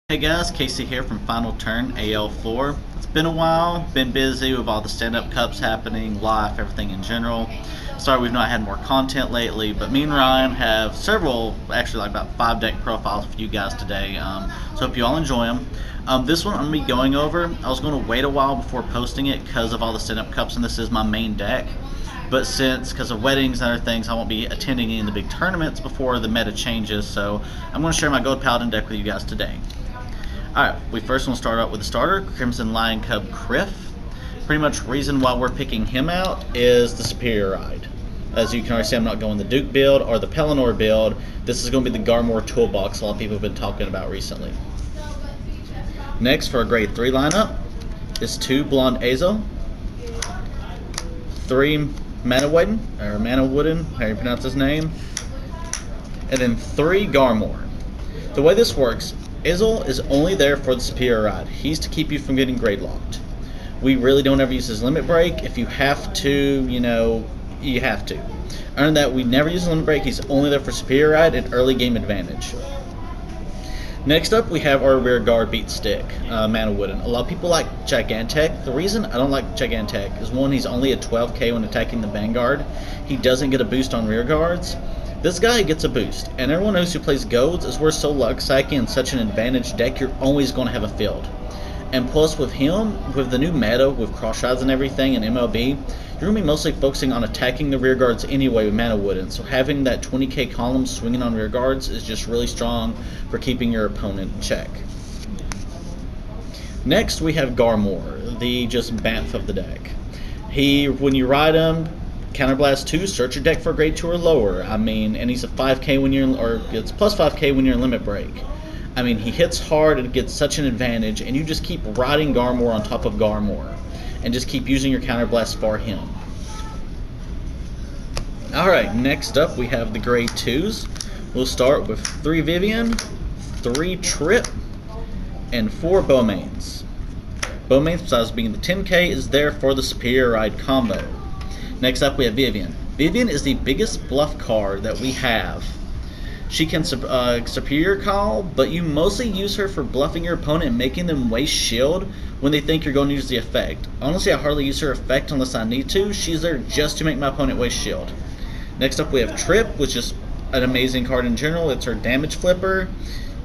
Hey guys, Casey here from Final Turn AL4. It's been a while, been busy with all the stand-up cups happening, life, everything in general. Sorry we've not had more content lately, but me and Ryan have several, actually like about 5 deck profiles for you guys today, so hope you all enjoy them. This one I'm going to be going over. I was going to wait a while before posting it because of all the stand-up cups, and this is my main deck. But because of weddings and other things, I won't be attending any of the big tournaments before the meta changes, so I'm going to share my Gold Paladin deck with you guys today. Alright, we first want to start out with the starter, Crimson Lion Cub Criff. Pretty much reason why we're picking him out is the Superior Ride. As you can already see, I'm not going the Duke build or the Paladin-Garmore build. This is going to be the Garmore ToolBox a lot of people have been talking about recently. Next, for a grade 3 lineup, is 2 Blonde Azo, 3 Manawooden, how you pronounce his name, and then 3 Garmore. The way this works, Izzle is only there for the Superior Ride. He's to keep you from getting grade locked. We really don't ever use his limit break. If you have to, you have to. Other than that, we never use limit break. He's only there for Superior Ride and early game advantage. Next up, we have our rear guard beat stick, Manawooden. A lot of people like Gigantech. The reason I don't like Gigantech is, one, he's only at 12k when attacking the Vanguard. He doesn't get a boost on rear guards. This guy gets a boost, and everyone knows who plays Golds is we're so luck-psychic in such an advantage deck, you're always going to have a field. And plus with him, with the new meta, with cross shots and everything in MLB, you're going to be mostly focusing on attacking the rear guards anyway with Manawooden, so having that 20k column swinging on rear guards is just really strong for keeping your opponent in check. Next we have Garmore, the just Banff of the deck. When you ride him, Counterblast 2, search your deck for a grade 2 or lower. And he's a 5k when it's plus 5k when you're in limit break. He hits hard and gets such an advantage, and you just keep riding Garmore on top of Garmore, and just keep using your Counterblast for him. Alright, next up we have the grade 2s. We'll start with 3 Vivian, 3 Trip, and 4 Bowmains. Bowmains, besides being the 10k, is there for the Superior Ride combo. Next up we have Vivian. Vivian is the biggest bluff card that we have. She can Superior Call, but you mostly use her for bluffing your opponent and making them waste shield when they think you're going to use the effect. Honestly, I hardly use her effect unless I need to. She's there just to make my opponent waste shield. Next up we have Trip, which is an amazing card in general. It's her damage flipper.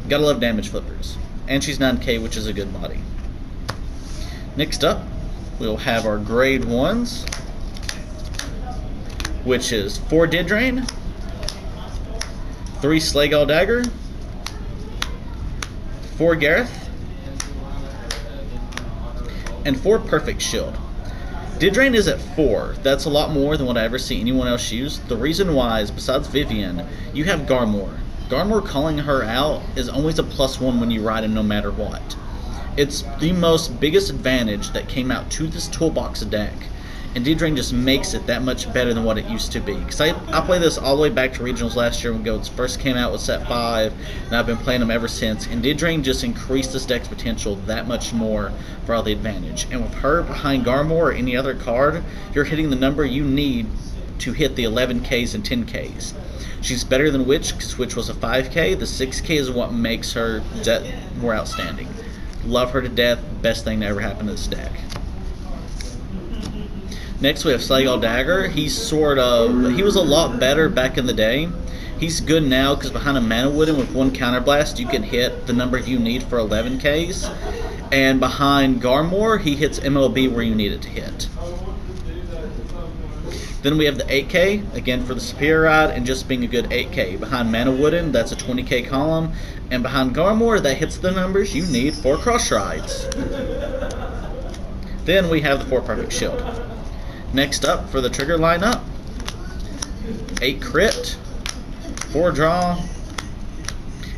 Gotta love damage flippers. And she's 9k, which is a good body. Next up, we'll have our grade 1s, which is 4 Didrain, 3 Slagal Dagger, 4 Gareth, and 4 Perfect Shield. Didrain is at 4. That's a lot more than what I ever see anyone else use. The reason why is, besides Vivian, you have Garmore. Garmore calling her out is always a +1 when you ride him no matter what. It's the biggest advantage that came out to this toolbox deck. And Didrain just makes it that much better than what it used to be. Because I played this all the way back to Regionals last year when Golds first came out with set 5, and I've been playing them ever since. And Didrain just increased this deck's potential that much more for all the advantage. And with her behind Garmore or any other card, you're hitting the number you need to hit the 11Ks and 10Ks. She's better than Witch, because Witch was a 5K. The 6K is what makes her more outstanding. Love her to death. Best thing to ever happen to this deck. Next we have Slagal Dagger. He was a lot better back in the day. He's good now because behind a Manawooden with 1 Counterblast, you can hit the number you need for 11Ks. And behind Garmore, he hits MLB where you need it to hit. Then we have the 8k, again for the Superior Ride, and just being a good 8k. Behind Manawooden, that's a 20k column. And behind Garmore, that hits the numbers you need for cross rides. Then we have the 4 Perfect Shield. Next up for the trigger lineup, 8 crit, 4 draw,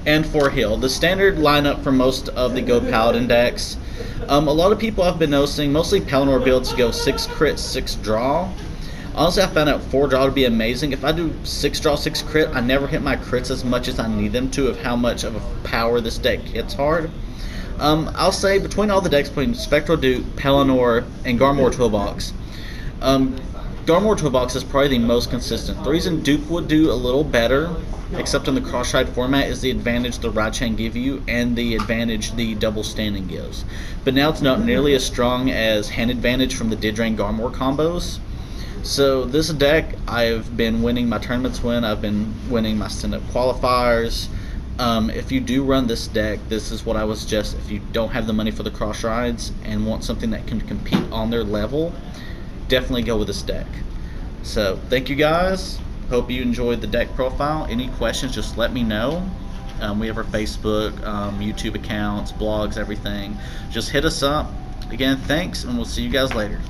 and 4 heal. The standard lineup for most of the Go Paladin decks. A lot of people I've been noticing, mostly Paladin builds go 6 crit, 6 draw. Honestly, I found out 4 draw to be amazing. If I do 6 draw, 6 crit, I never hit my crits as much as I need them to of how much of a power this deck hits hard. I'll say between all the decks, between Spectral Duke, Paladin, and Garmore ToolBox, Garmore ToolBox is probably the most consistent. The reason Duke would do a little better, except in the cross-ride format, is the advantage the ride chain give you and the advantage the double standing gives. But now it's not nearly as strong as hand advantage from the Didrain-Garmore combos. So this deck, I've been winning my tournaments I've been winning my stand-up qualifiers. If you do run this deck, this is what I would suggest. If you don't have the money for the cross rides and want something that can compete on their level, definitely go with this deck. So thank you guys. Hope you enjoyed the deck profile. Any questions, just let me know. We have our Facebook, YouTube accounts, blogs, everything. Just hit us up. Again, thanks, and we'll see you guys later.